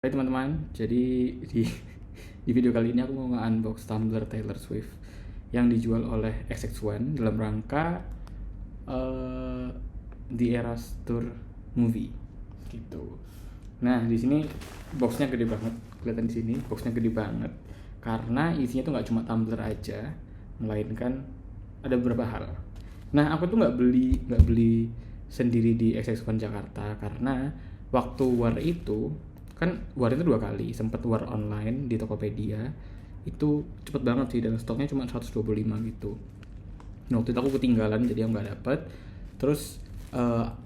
Hai teman-teman, jadi di video kali ini aku mau nge-unbox tumbler Taylor Swift yang dijual oleh XX1 dalam rangka The Eras Tour movie gitu. Nah di sini boxnya gede banget, kelihatan di sini boxnya gede banget karena isinya tuh nggak cuma tumbler aja, melainkan ada beberapa hal. Nah aku tuh nggak beli sendiri di XX1 Jakarta karena waktu war itu kan war itu 2 kali, sempat war online di Tokopedia itu cepet banget sih dan stoknya cuma 125 gitu. Nah, waktu itu aku ketinggalan jadi aku nggak dapet. Terus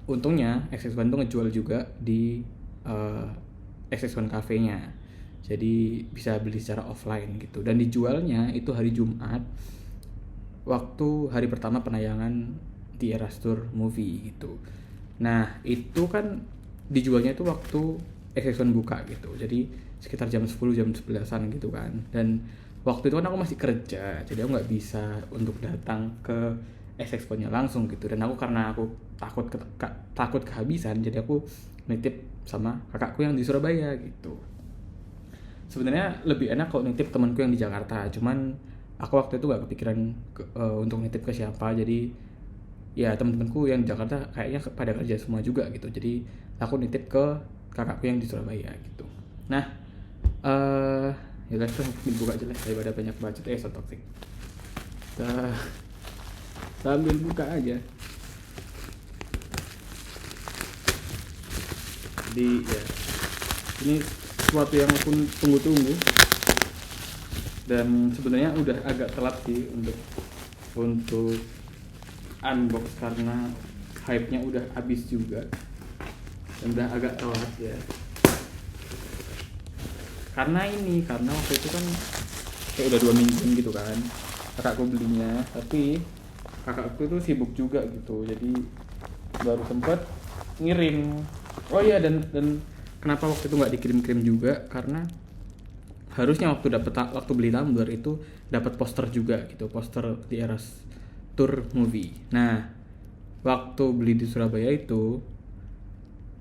untungnya XX1 tuh ngejual juga di XX1 cafe-nya, jadi bisa beli secara offline gitu, dan dijualnya itu hari Jumat waktu hari pertama penayangan di Eras Tour movie gitu. Nah itu kan dijualnya itu waktu XX1 buka gitu, jadi sekitar jam 10 jam 11-an gitu kan. Dan waktu itu kan aku masih kerja, jadi aku nggak bisa untuk datang ke XX1 nya langsung gitu. Dan aku karena aku takut kehabisan, jadi aku nitip sama kakakku yang di Surabaya gitu. Sebenarnya lebih enak kalau nitip temanku yang di Jakarta, cuman aku waktu itu gak kepikiran untuk nitip ke siapa. Jadi ya teman-temanku yang di Jakarta kayaknya pada kerja semua juga gitu, jadi aku nitip ke kakakku yang di Surabaya gitu. Nah ya guys, tuh dibuka aja lah daripada banyak bacot. So toxic. Kita sambil buka aja. Jadi ya ini sesuatu yang aku tunggu-tunggu, dan sebenarnya udah agak telat sih untuk unbox karena hype-nya udah habis juga dan udah agak telat ya. Karena waktu itu kan kayak udah 2 minggu gitu kan kakakku belinya, tapi kakakku tuh sibuk juga gitu, jadi baru sempet ngirim. Oh iya, dan kenapa waktu itu nggak dikirim-kirim juga karena harusnya waktu beli tumbler itu dapat poster juga gitu, poster di Eras Tour movie. Nah waktu beli di Surabaya itu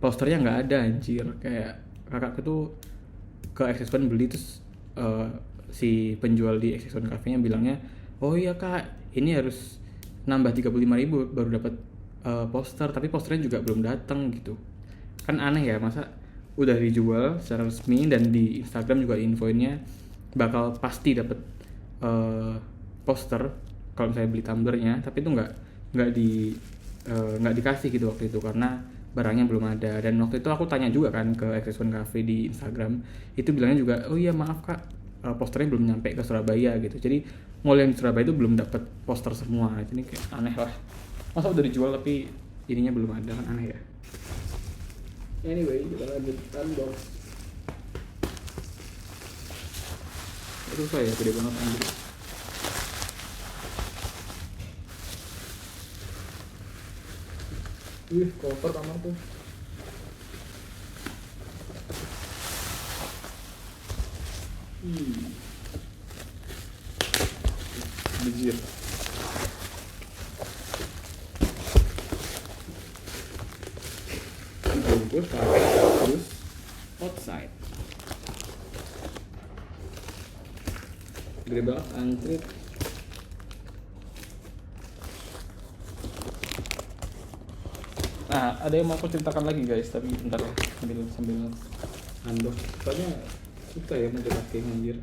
posternya nggak ada, anjir. Kayak kakakku tuh ke XX1 beli, terus si penjual di XX1 cafe nya bilangnya, oh iya kak, ini harus nambah 35.000 baru dapat poster, tapi posternya juga belum datang gitu. Kan aneh ya, masa udah dijual secara resmi dan di Instagram juga infoinnya bakal pasti dapat poster kalau misalnya beli tumblernya, tapi itu nggak dikasih gitu waktu itu karena barangnya belum ada. Dan waktu itu aku tanya juga kan ke XX1 Cafe di Instagram, itu bilangnya juga, oh iya maaf kak, posternya belum nyampe ke Surabaya gitu. Jadi mall yang di Surabaya itu belum dapat poster semua. Jadi kayak aneh lah, masa udah dijual tapi ininya belum ada, kan aneh ya. Anyway, kita lanjut unbox. Itu saya gede banget anjir. Koper kamar tuh. Bejir. Bungkus pakai terus outside. Gede banget anjir. Nah, ada yang mau aku ceritakan lagi guys, tapi bentar ya, sambil unbox. Soalnya susah ya menjelaskan anjir.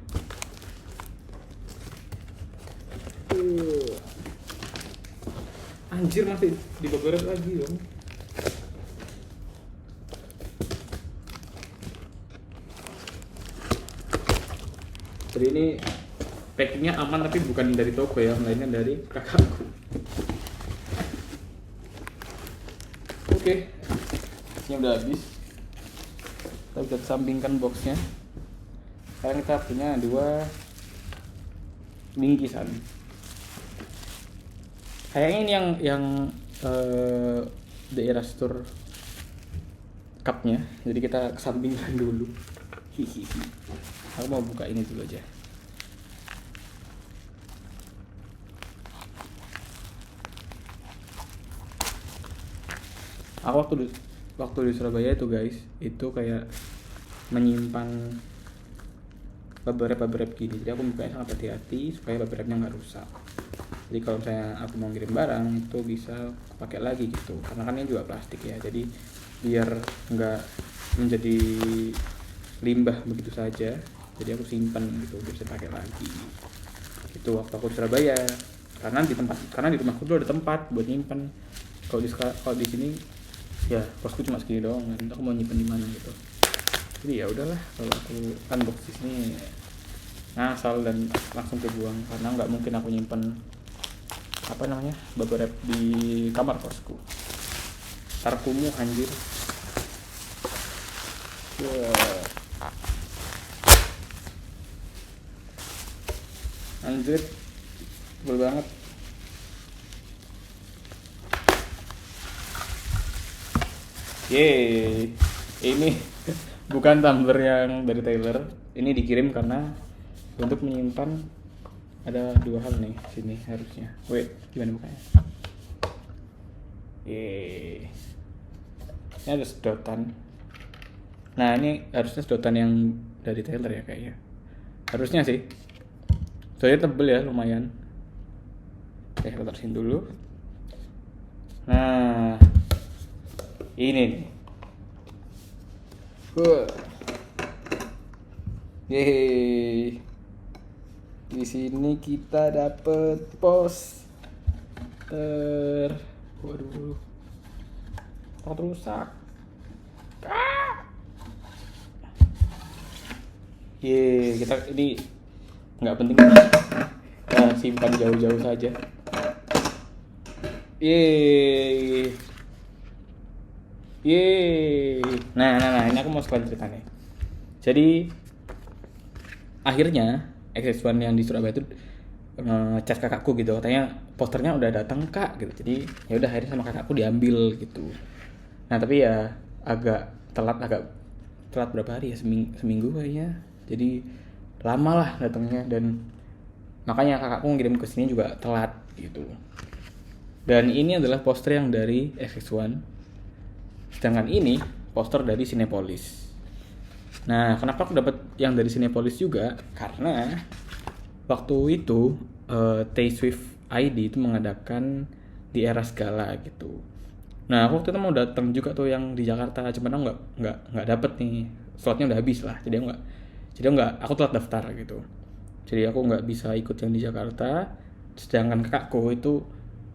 Anjir, masih dibeberes lagi dong. Jadi ini packingnya aman, tapi bukan dari toko ya, melainkan dari kakakku. Oke, ini udah habis. Kita bisa sampingkan boxnya. Sekarang kita punya 2 bingkisan. Kayaknya ini yang The Eras Tour cupnya. Jadi kita kesampingkan dulu. Hihihi. Aku mau buka ini dulu aja. Aku waktu di Surabaya itu guys, itu kayak menyimpan bubble wrap gini, jadi aku bukanya sangat hati-hati supaya bubble wrapnya nggak rusak. Jadi kalau misalnya aku mau ngirim barang itu bisa pakai lagi gitu, karena kan ini juga plastik ya, jadi biar nggak menjadi limbah begitu saja, jadi aku simpan gitu biar bisa pakai lagi. Itu waktu aku di Surabaya, karena di rumahku dulu ada tempat buat nyimpan. Kalau di sini ya kosku cuma segini doang, kan aku mau nyimpan di mana gitu. Jadi ya udahlah, kalau aku unbox di sini ngasal dan langsung kebuang, karena nggak mungkin aku nyimpan bubble wrap di kamar kosku. Ntar kumuh anjir. Anjir, tebel banget. Yeay, ini bukan tumbler yang dari Taylor. Ini dikirim karena untuk menyimpan ada 2 hal nih sini harusnya. Wait, gimana bukanya? Yeay, ini ada sedotan. Nah ini harusnya sedotan yang dari Taylor ya kayaknya. Harusnya sih. Soalnya tebel ya lumayan. Oke, kita terusin dulu. Nah, ini nih. Yeay. Di sini kita dapet poster. Waduh. Rusak. Kita ini nggak penting, kita simpan jauh-jauh saja. Nah, ini aku mau sekalian ceritanya. Jadi akhirnya XX1 yang di Surabaya itu ngechat kakakku gitu, katanya posternya udah datang kak gitu. Jadi ya udah akhirnya sama kakakku diambil gitu. Nah tapi ya agak telat berapa hari ya, seminggu kayaknya. Jadi lama lah datangnya, dan makanya kakakku ngirim ke sini juga telat gitu. Dan ini adalah poster yang dari XX1, sedangkan ini poster dari Cinepolis. Nah kenapa aku dapat yang dari Cinepolis juga, karena waktu itu Tayswift ID itu mengadakan di Eras Gala gitu. Nah aku waktu itu mau datang juga tuh yang di Jakarta, cuman aku nggak dapet nih, slotnya udah habis lah, jadi aku telat daftar gitu. Jadi aku nggak bisa ikut yang di Jakarta, sedangkan kakakku itu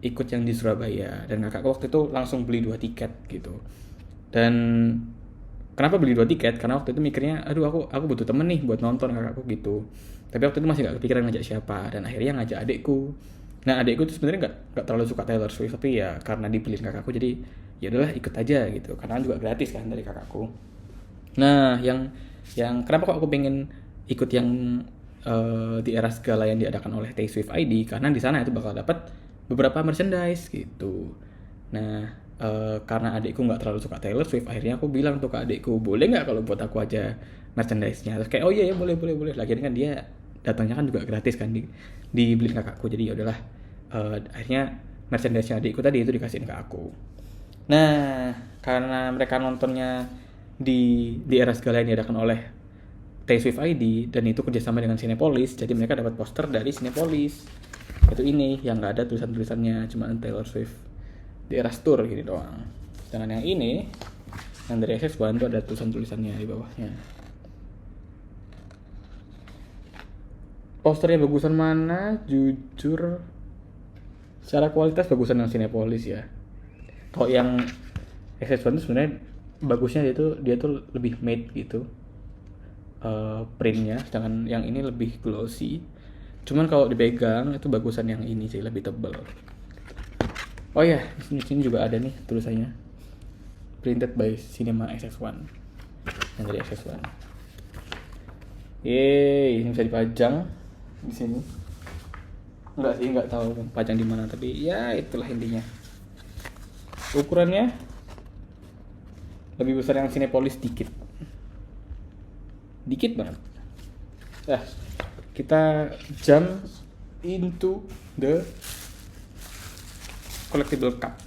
ikut yang di Surabaya, dan kakakku waktu itu langsung beli 2 tiket gitu. Dan kenapa beli 2 tiket? Karena waktu itu mikirnya, aduh aku butuh temen nih buat nonton kakakku gitu. Tapi waktu itu masih nggak kepikiran ngajak siapa, dan akhirnya ngajak adikku. Nah adikku itu sebenarnya nggak terlalu suka Taylor Swift, tapi ya karena dibeliin kakakku jadi ya udahlah ikut aja gitu, karena juga gratis kan dari kakakku. Nah yang kenapa kok aku pengen ikut yang di Eras Gala yang diadakan oleh Tayswift ID, karena di sana itu bakal dapat beberapa merchandise gitu. Nah karena adikku nggak terlalu suka Taylor Swift, akhirnya aku bilang tuh ke adikku, boleh nggak kalau buat aku aja merchandise-nya. Terus kayak oh iya ya boleh. Lagian kan dia datangnya kan juga gratis kan, dibeliin kakakku. Jadi ya udahlah, akhirnya merchandise-nya adikku tadi itu dikasihin ke aku. Nah karena mereka nontonnya di Eras Gala yang diadakan oleh Tayswift ID dan itu kerjasama dengan Cinepolis, jadi mereka dapat poster dari Cinepolis. Itu ini yang nggak ada tulisannya, cuma Taylor Swift di Eras Tour gini doang. Sedangkan yang ini, yang dari XX1 itu ada tulisannya di bawahnya. Posternya bagusan mana? Jujur, secara kualitas bagusan yang Cinepolis ya. Kalau yang XX1 itu sebenarnya bagusnya dia tuh lebih matte gitu. Printnya, sedangkan yang ini lebih glossy. Cuman kalau dipegang itu bagusan yang ini sih, lebih tebal. Oh ya, di sini juga ada nih tulisannya, printed by Cinema XX1, yang dari XX1. Yeay, ini bisa dipajang di sini. Nggak tahu pajang di mana, tapi ya itulah intinya. Ukurannya lebih besar yang Cinepolis dikit banget. Kita jump into the collectible cup.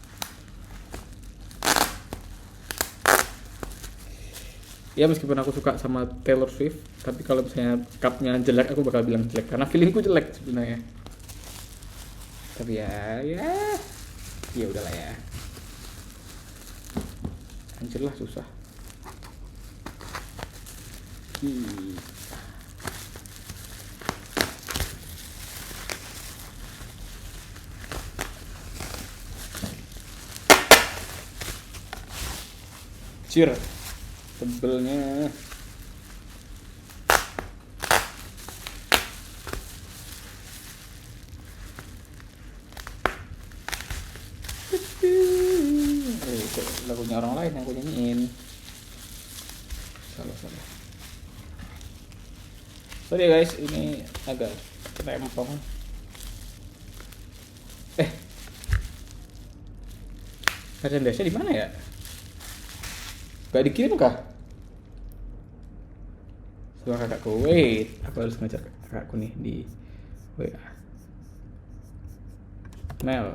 Ya meskipun aku suka sama Taylor Swift, tapi kalau misalnya cupnya jelek aku bakal bilang jelek karena feelingku jelek sebenarnya. Tapi ya udahlah ya. Anjir lah susah. Cir, tebelnya. Lagunya orang lain yang aku nyanyiin. Salah. Sorry guys, ini agak rempong. Merchandise-nya di mana ya? Gak dikirim kah? Sama kakakku. Wait, aku harus ngajak kakakku nih di WA. Mel,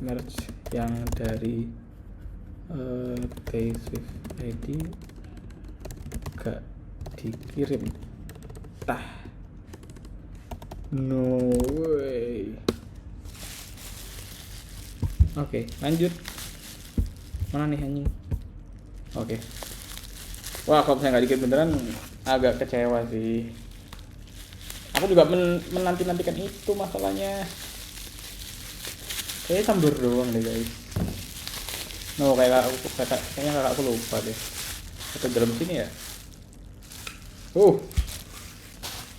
merch yang dari Taylor Swift ID gak dikirim. No way. Oke, lanjut. Mana nih anjing? Oke. Wah, kalau misalnya nggak dikirim beneran agak kecewa sih. Aku juga menanti-nantikan itu masalahnya. Kayaknya Tumblr doang deh guys. No, kayaknya kakakku lupa deh. Atau dalam sini ya?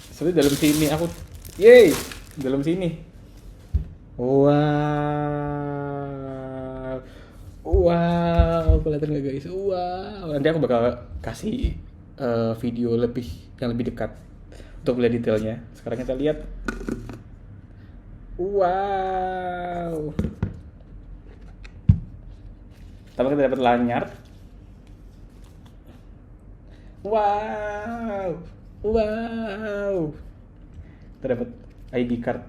Sebenarnya dalam sini aku. Yeay, dalam sini. Wow, kelihatan nggak guys? Wow, nanti aku bakal kasih video yang lebih dekat untuk melihat detailnya. Sekarang kita lihat. Wow. Pertama kita dapat lanyard. Wow. Kita dapat ID card.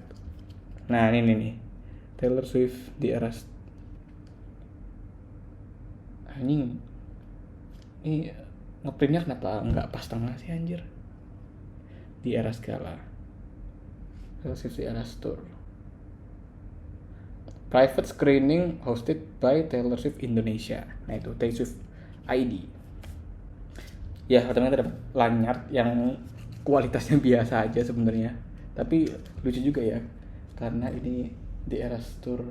Nah ini nih Taylor Swift di Eras. Anjing, ini ngeprintnya kenapa nggak pas tengah sih anjir? Di Eras Gala, Taylor Swift di Eras Tour, private screening hosted by Taylor Swift Indonesia. Nah itu Taylor Swift ID. Ya pertama kita dapat lanyard yang kualitasnya biasa aja sebenarnya, tapi lucu juga ya karena ini di Eras Tour,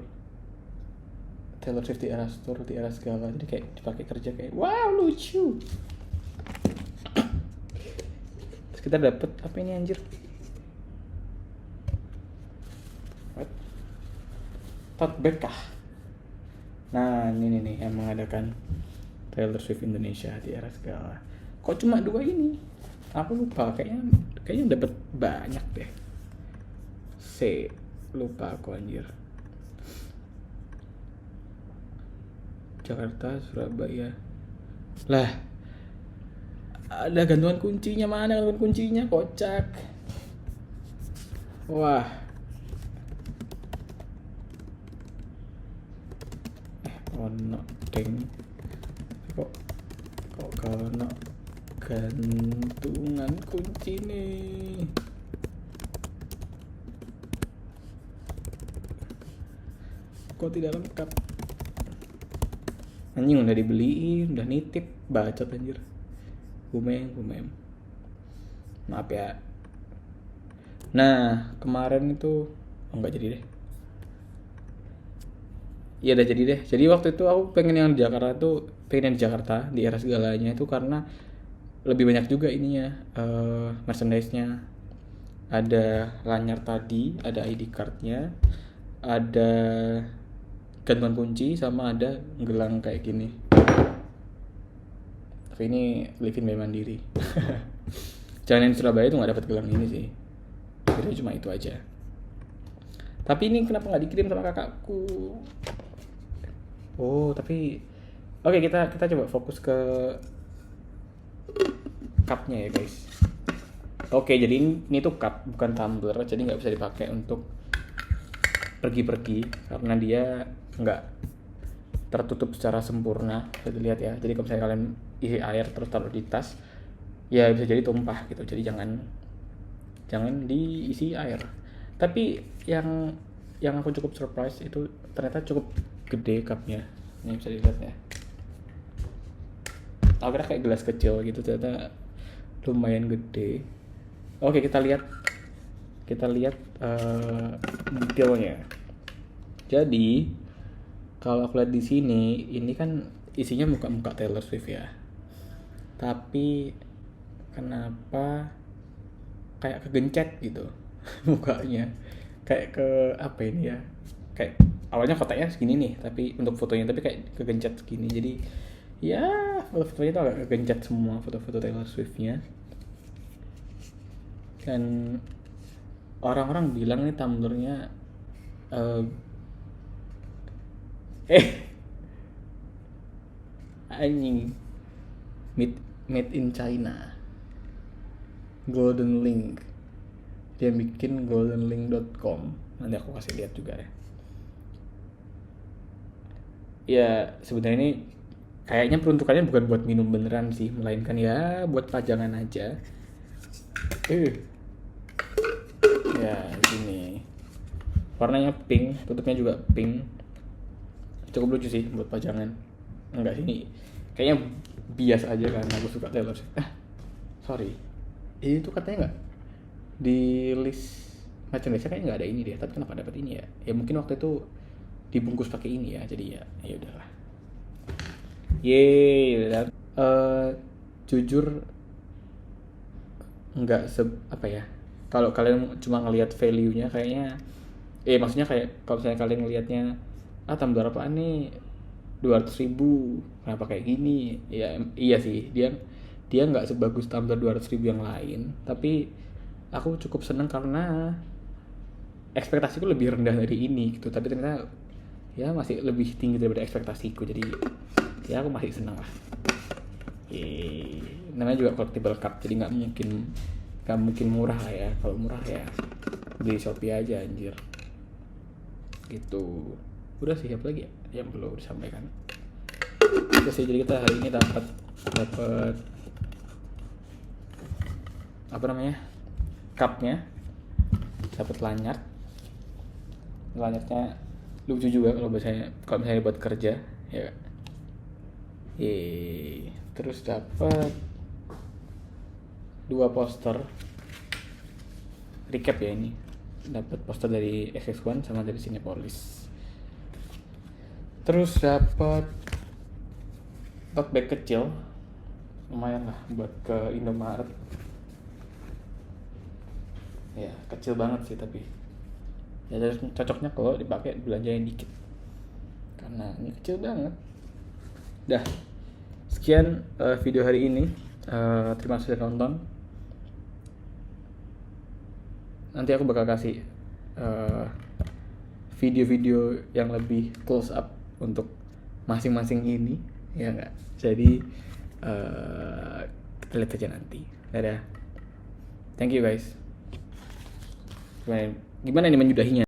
Taylor Swift di Eras Tour, di Eras Gala, jadi kayak dipakai kerja kayak wow lucu. Terus kita dapet apa ini anjir? What? Tote bag kah? Nah ini nih yang mengadakan Taylor Swift Indonesia di Eras Gala. Kok cuma 2 ini? Aku lupa, kayaknya dapat banyak deh. Lupa aku anjir. Jakarta, Surabaya. Lah, ada gantungan kuncinya, mana gantungan kuncinya? Kocak. Wah. Ono deng. Kok ono gantungan kunci nih. Kok tidak lengkap? Anjing udah dibeliin, udah nitip, bacot anjir. Gumem. Maaf ya. Nah, kemarin itu enggak jadi deh. Iya udah jadi deh. Jadi waktu itu aku pengen yang di Jakarta di Eras Galanya itu karena lebih banyak juga ininya merchandise-nya. Ada lanyard tadi, ada ID card-nya, ada gantungan kunci, sama ada gelang kayak gini. Tapi ini Livin by Mandiri. Jangan yang Surabaya itu nggak dapat gelang ini sih. Kira cuma itu aja. Tapi ini kenapa nggak dikirim sama kakakku? Tapi oke, kita coba fokus ke cupnya ya guys. Oke, jadi ini tuh cup bukan tumbler, jadi nggak bisa dipakai untuk pergi-pergi karena dia nggak tertutup secara sempurna, bisa dilihat ya. Jadi kalau misalnya kalian isi air terus taruh di tas, ya bisa jadi tumpah gitu. Jadi jangan diisi air. Tapi yang aku cukup surprise itu ternyata cukup gede cupnya. Ini bisa dilihat ya. Aku kira kayak gelas kecil gitu, ternyata lumayan gede. Oke, kita lihat detailnya. Jadi kalau aku lihat di sini, ini kan isinya muka-muka Taylor Swift ya. Tapi kenapa kayak kegencet gitu mukanya? Kayak ke apa ini ya? Kayak awalnya kotaknya segini nih, tapi untuk fotonya tapi kayak kegencet segini. Jadi ya foto-fotonya tuh agak kegencet semua, foto-foto Taylor Swift-nya. Dan orang-orang bilang nih tumblernya anjing made in China, Golden Link, dia bikin goldenlink.com. Nanti aku kasih lihat juga ya. Ya sebenarnya ini kayaknya peruntukannya bukan buat minum beneran sih, melainkan ya buat pajangan aja. Ya gini, warnanya pink, tutupnya juga pink, cukup lucu sih buat pajangan. Enggak sih, ini kayaknya bias aja karena aku suka Taylor Swift. Sorry, ini tuh katanya nggak di list merchandise kayaknya nggak ada ini deh. Tapi kenapa dapat ini ya? Ya mungkin waktu itu dibungkus pakai ini ya, jadi ya udahlah. Yeay, jujur nggak apa ya, kalau kalian cuma ngelihat value-nya kayaknya maksudnya kayak kalau misalnya kalian ngelihatnya tumbler apaan nih 200.000 kenapa kayak gini ya, iya sih dia nggak sebagus tumbler 200.000 yang lain, tapi aku cukup seneng karena ekspektasiku lebih rendah dari ini gitu, tapi ternyata ya masih lebih tinggi daripada ekspektasiku, jadi ya aku masih senang lah. Namanya juga collectible cup, jadi nggak mungkin murah lah ya. Kalau murah ya beli Shopee aja anjir gitu. Udah sih, apa lagi ya yang perlu disampaikan? Terus jadi kita hari ini dapat apa namanya, cupnya, dapat lanyardnya lucu juga kalau misalnya buat kerja ya. Terus dapat 2 poster recap ya, ini dapat poster dari XX1 sama dari Cinepolis. Terus dapat tote bag kecil, lumayan lah buat ke Indomaret. Ya kecil banget sih, tapi ya cocoknya kalau dipakai belanja yang dikit, karena ini kecil banget. Dah, sekian video hari ini. Terima kasih sudah nonton. Nanti aku bakal kasih video-video yang lebih close up untuk masing-masing ini, ya nggak? Jadi kita lihat aja nanti. Dadah. Thank you guys. Gimana nih menyudahinya?